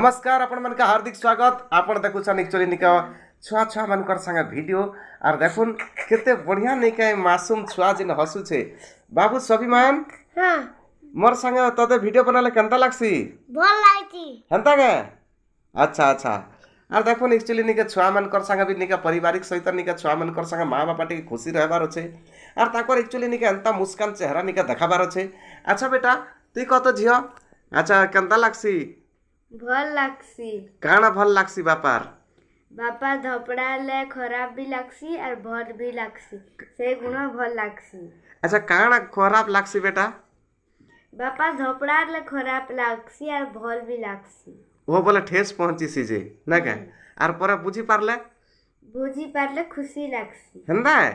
नमस्कार आपण मन का हार्दिक स्वागत। आपण देखुछन एक्चुअली निका छुआ छुआ मनकर संगे वीडियो और देखुन केते बढ़िया निका मासूम छुआ जिन हसु छे। बाबू स्वाभिमान हाँ मोर संगे तते वीडियो बनाले केनता लागसी? भल लाइती हेंता के अच्छा अच्छा। और देखुन एक्चुअली निका छुआ मनकर संगे भी निका पारिवारिक सहित निका छुआ मनकर संगे माँ बापा टी खुशी रहबार छे और ताकर एक्चुअली निका एंता मुस्कान चेहरा निका देखाबार छे। अच्छा बेटा तुई कत झियो? अच्छा केनता लागसी? भल लागसी। काना भल लागसी बापार? बापा धपड़ाले खराब भी लागसी और भल भी लागसी से गुण भल लागसी। अच्छा काना खराब लागसी बेटा? बापा धपड़ाले खराब लागसी और भल भी लागसी। वो बोले ठेस पहुंची सी जे ना क्या और पर बुझी पारले बुझी पारले खुशी लागसी हेंदा है।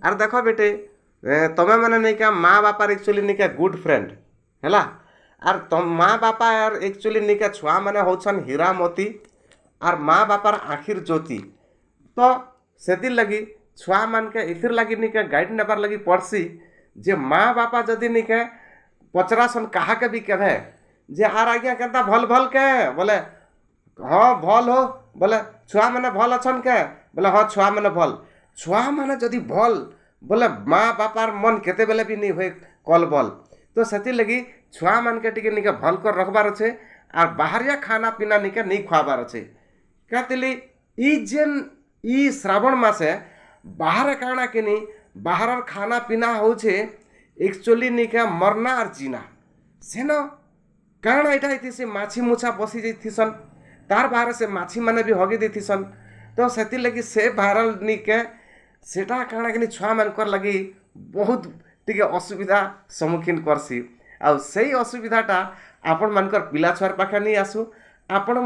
और देखो बेटे तमे माने नहीं क्या माँ बापार एक्चुअली नहीं क्या गुड फ्रेंड हैला और तुम माँ बापा यार एक्चुअली नहीं क्या छुआ माने होछन हीरा मोती और माँ बापार आखिर ज्योति तो सेतिर लगी छुआ मान के इथिर लगी नहीं क्या गाइड नेबार लगी पड़सी जे माँ बापा जदि नहीं के पचरासन कहा के भी कहे जे आर आज्ञा केनता भल भल के बोले हाँ भल हो बोले छुआ माने भल अछन के बोले हाँ छुआ माने भल छुआ माने जदि भल बोले माँ बापार मन केते बेले भी नहीं हुए कल बल तो सेतिर लगी छुआ मान के टिके निके भल कर रखबार अच्छे और बाहरिया खाना पीना निके नहीं खुआबार अच्छे कहते ई जेन ई श्रावण मासे बाहर काना कि नहीं बाहर खाना पीना होछे एक्चुअली निके मरना और जीना सेन कारणा एटा से माछी मुछा बसी जाइथिसन तार बाहर से माछी माने भी हगी देथिसन तो सेति लगी से भाइरल निके सेटा कारणा कि छुआ मानकर लगी बहुत टिके असुविधा सम्मुखीन करसी आ सही असुविधाटा आपण मानकर पिला छुआर पाखे नहीं आसु आपण